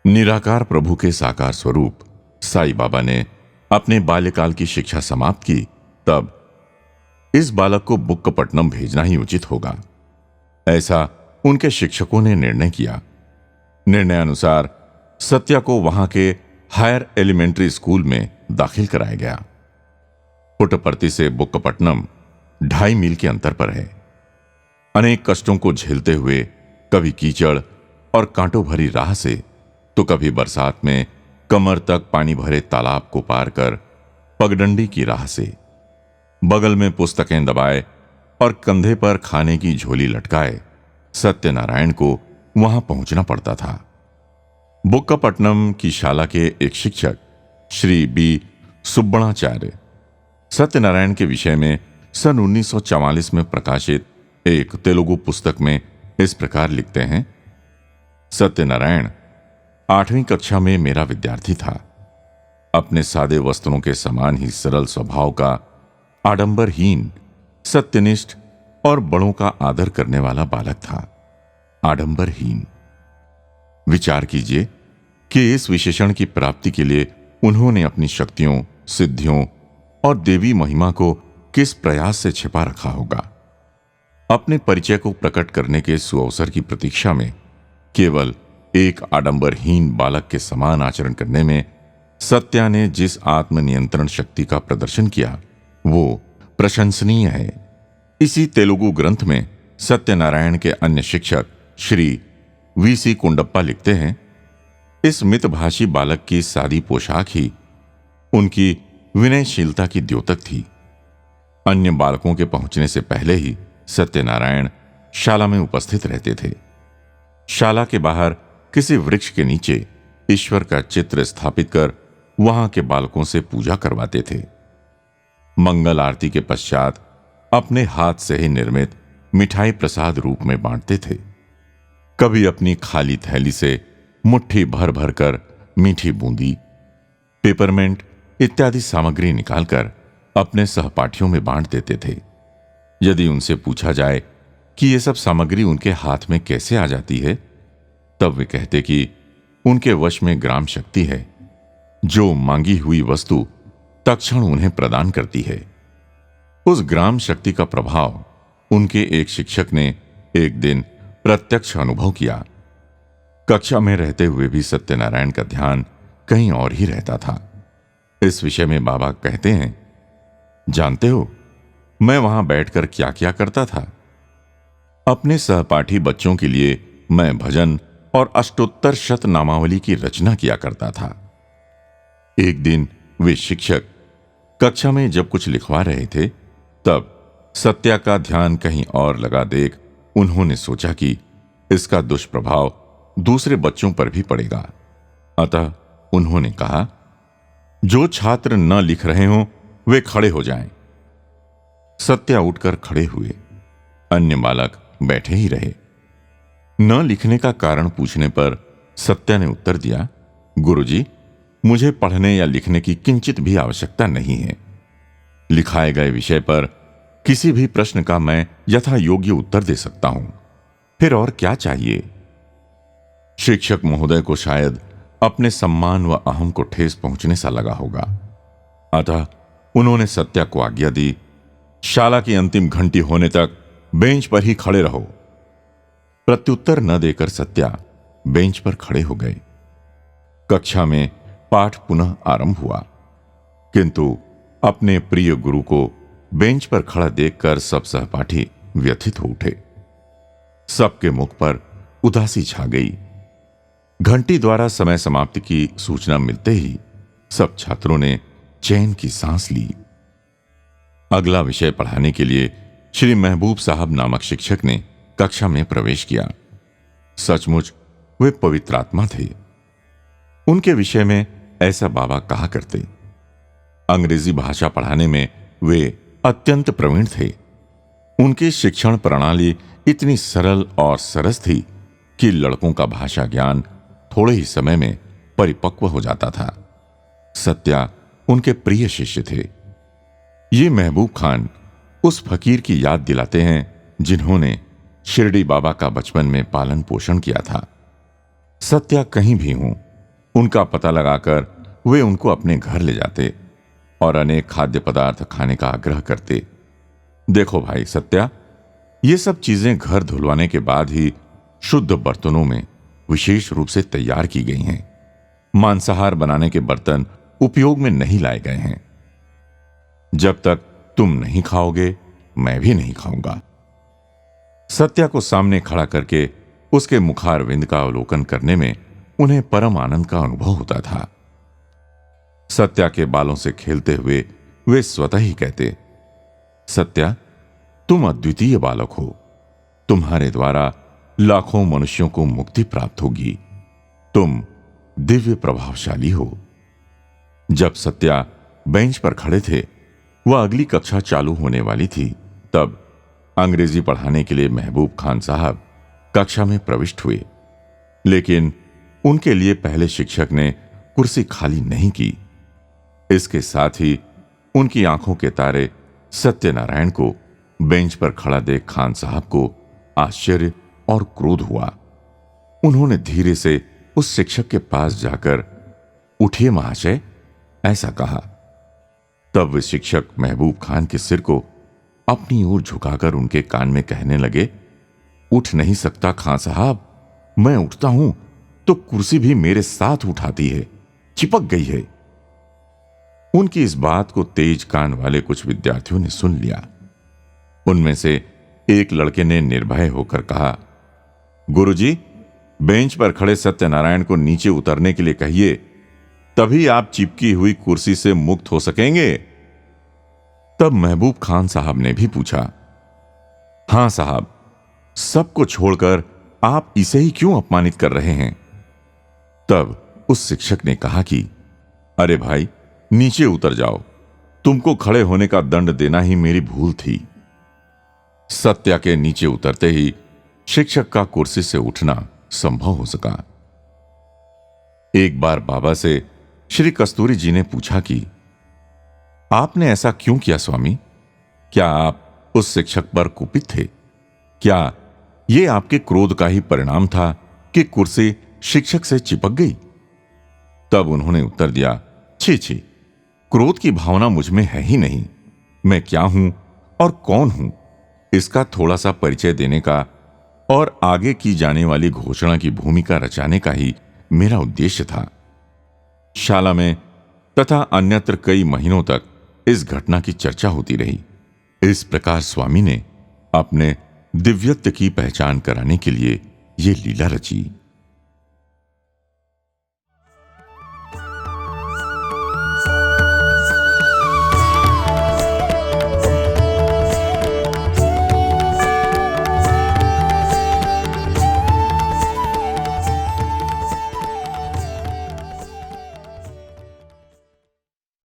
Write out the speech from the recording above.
निराकार प्रभु के साकार स्वरूप साईं बाबा ने अपने बाल्यकाल की शिक्षा समाप्त की, तब इस बालक को बुक्कपट्टनम भेजना ही उचित होगा, ऐसा उनके शिक्षकों ने निर्णय किया। निर्णयानुसार सत्या को वहां के हायर एलिमेंट्री स्कूल में दाखिल कराया गया। पुट्टपर्ती से बुक्कपट्टनम 2.5 मील के अंतर पर है। अनेक कष्टों को झेलते हुए, कभी कीचड़ और कांटों भरी राह से, तो कभी बरसात में कमर तक पानी भरे तालाब को पार कर पगडंडी की राह से, बगल में पुस्तकें दबाए और कंधे पर खाने की झोली लटकाए सत्यनारायण को वहां पहुंचना पड़ता था। बुक्कपट्टनम की शाला के एक शिक्षक श्री बी सुब्बणाचार्य सत्यनारायण के विषय में सन 1944 में प्रकाशित एक तेलुगु पुस्तक में इस प्रकार लिखते हैं। सत्यनारायण 8वीं कक्षा में मेरा विद्यार्थी था। अपने सादे वस्त्रों के समान ही सरल स्वभाव का, आडंबरहीन, सत्यनिष्ठ और बड़ों का आदर करने वाला बालक था। आडंबरहीन। विचार कीजिए कि इस विशेषण की प्राप्ति के लिए उन्होंने अपनी शक्तियों, सिद्धियों और देवी महिमा को किस प्रयास से छिपा रखा होगा। अपने परिचय को प्रकट करने के सुअवसर की प्रतीक्षा में केवल एक आडंबरहीन बालक के समान आचरण करने में सत्या ने जिस आत्मनियंत्रण शक्ति का प्रदर्शन किया, वो प्रशंसनीय है। इसी तेलुगु ग्रंथ में सत्यनारायण के अन्य शिक्षक श्री वीसी कुंडप्पा लिखते हैं, इस मितभाषी बालक की सादी पोशाक ही उनकी विनयशीलता की द्योतक थी। अन्य बालकों के पहुंचने से पहले ही सत्यनारायण शाला में उपस्थित रहते थे। शाला के बाहर किसी वृक्ष के नीचे ईश्वर का चित्र स्थापित कर वहां के बालकों से पूजा करवाते थे। मंगल आरती के पश्चात अपने हाथ से ही निर्मित मिठाई प्रसाद रूप में बांटते थे। कभी अपनी खाली थैली से मुट्ठी भर भर कर मीठी बूंदी, पेपरमेंट इत्यादि सामग्री निकालकर अपने सहपाठियों में बांट देते थे। यदि उनसे पूछा जाए कि यह सब सामग्री उनके हाथ में कैसे आ जाती है, तब वे कहते कि उनके वश में ग्राम शक्ति है, जो मांगी हुई वस्तु तत्क्षण उन्हें प्रदान करती है। उस ग्राम शक्ति का प्रभाव उनके एक शिक्षक ने एक दिन प्रत्यक्ष अनुभव किया। कक्षा में रहते हुए भी सत्यनारायण का ध्यान कहीं और ही रहता था। इस विषय में बाबा कहते हैं, जानते हो मैं वहां बैठकर क्या क्या करता था? अपने सहपाठी बच्चों के लिए मैं भजन और अष्टोत्तर शत नामावली की रचना किया करता था। एक दिन वे शिक्षक कक्षा में जब कुछ लिखवा रहे थे, तब सत्या का ध्यान कहीं और लगा देख उन्होंने सोचा कि इसका दुष्प्रभाव दूसरे बच्चों पर भी पड़ेगा। अतः उन्होंने कहा, जो छात्र न लिख रहे हों वे खड़े हो जाएं। सत्या उठकर खड़े हुए। अन्य बालक बैठे ही रहे। न लिखने का कारण पूछने पर सत्या ने उत्तर दिया, गुरुजी, मुझे पढ़ने या लिखने की किंचित भी आवश्यकता नहीं है। लिखाए गए विषय पर किसी भी प्रश्न का मैं यथा योग्य उत्तर दे सकता हूं, फिर और क्या चाहिए? शिक्षक महोदय को शायद अपने सम्मान व अहम को ठेस पहुंचने सा लगा होगा। अतः उन्होंने सत्या को आज्ञा दी, शाला की अंतिम घंटी होने तक बेंच पर ही खड़े रहो। प्रत्युत्तर न देकर सत्या बेंच पर खड़े हो गए। कक्षा में पाठ पुनः आरंभ हुआ, किंतु अपने प्रिय गुरु को बेंच पर खड़ा देखकर सब सहपाठी व्यथित हो उठे। सबके मुख पर उदासी छा गई। घंटी द्वारा समय समाप्ति की सूचना मिलते ही सब छात्रों ने चैन की सांस ली। अगला विषय पढ़ाने के लिए श्री महबूब साहब नामक शिक्षक ने कक्षा में प्रवेश किया। सचमुच वे पवित्रात्मा थे। उनके विषय में ऐसा बाबा कहा करते। अंग्रेजी भाषा पढ़ाने में वे अत्यंत प्रवीण थे। उनकी शिक्षण प्रणाली इतनी सरल और सरस थी कि लड़कों का भाषा ज्ञान थोड़े ही समय में परिपक्व हो जाता था। सत्या उनके प्रिय शिष्य थे। ये महबूब खान उस फकीर की याद दिलाते हैं जिन्होंने शिरडी बाबा का बचपन में पालन पोषण किया था। सत्या कहीं भी हों, उनका पता लगाकर वे उनको अपने घर ले जाते और अनेक खाद्य पदार्थ खाने का आग्रह करते। देखो भाई सत्या, ये सब चीजें घर धुलवाने के बाद ही शुद्ध बर्तनों में विशेष रूप से तैयार की गई हैं। मांसाहार बनाने के बर्तन उपयोग में नहीं लाए गए हैं। जब तक तुम नहीं खाओगे, मैं भी नहीं खाऊंगा। सत्या को सामने खड़ा करके उसके मुखारविंद का अवलोकन करने में उन्हें परम आनंद का अनुभव होता था। सत्या के बालों से खेलते हुए वे स्वतः ही कहते, सत्या, तुम अद्वितीय बालक हो। तुम्हारे द्वारा लाखों मनुष्यों को मुक्ति प्राप्त होगी। तुम दिव्य प्रभावशाली हो। जब सत्या बेंच पर खड़े थे, वह अगली कक्षा चालू होने वाली थी, तब अंग्रेजी पढ़ाने के लिए महबूब खान साहब कक्षा में प्रविष्ट हुए। लेकिन उनके लिए पहले शिक्षक ने कुर्सी खाली नहीं की। इसके साथ ही उनकी आंखों के तारे सत्यनारायण को बेंच पर खड़ा देख खान साहब को आश्चर्य और क्रोध हुआ। उन्होंने धीरे से उस शिक्षक के पास जाकर, उठिए महाशय, ऐसा कहा। तब वे शिक्षक महबूब खान के सिर को अपनी ओर झुकाकर उनके कान में कहने लगे, उठ नहीं सकता खान साहब, मैं उठता हूं तो कुर्सी भी मेरे साथ उठाती है, चिपक गई है। उनकी इस बात को तेज कान वाले कुछ विद्यार्थियों ने सुन लिया। उनमें से एक लड़के ने निर्भय होकर कहा, गुरुजी, बेंच पर खड़े सत्यनारायण को नीचे उतरने के लिए कहिए, तभी आप चिपकी हुई कुर्सी से मुक्त हो सकेंगे। तब महबूब खान साहब ने भी पूछा, हां साहब, सबको छोड़कर आप इसे ही क्यों अपमानित कर रहे हैं? तब उस शिक्षक ने कहा कि अरे भाई, नीचे उतर जाओ, तुमको खड़े होने का दंड देना ही मेरी भूल थी। सत्या के नीचे उतरते ही शिक्षक का कुर्सी से उठना संभव हो सका। एक बार बाबा से श्री कस्तूरी जी ने पूछा कि आपने ऐसा क्यों किया स्वामी? क्या आप उस शिक्षक पर कुपित थे? क्या यह आपके क्रोध का ही परिणाम था कि कुर्सी शिक्षक से चिपक गई? तब उन्होंने उत्तर दिया, छी छी, क्रोध की भावना मुझ में है ही नहीं। मैं क्या हूं और कौन हूं, इसका थोड़ा सा परिचय देने का और आगे की जाने वाली घोषणा की भूमिका रचाने का ही मेरा उद्देश्य था। शाला में तथा अन्यत्र कई महीनों तक इस घटना की चर्चा होती रही। इस प्रकार स्वामी ने अपने दिव्यत्व की पहचान कराने के लिए यह लीला रची।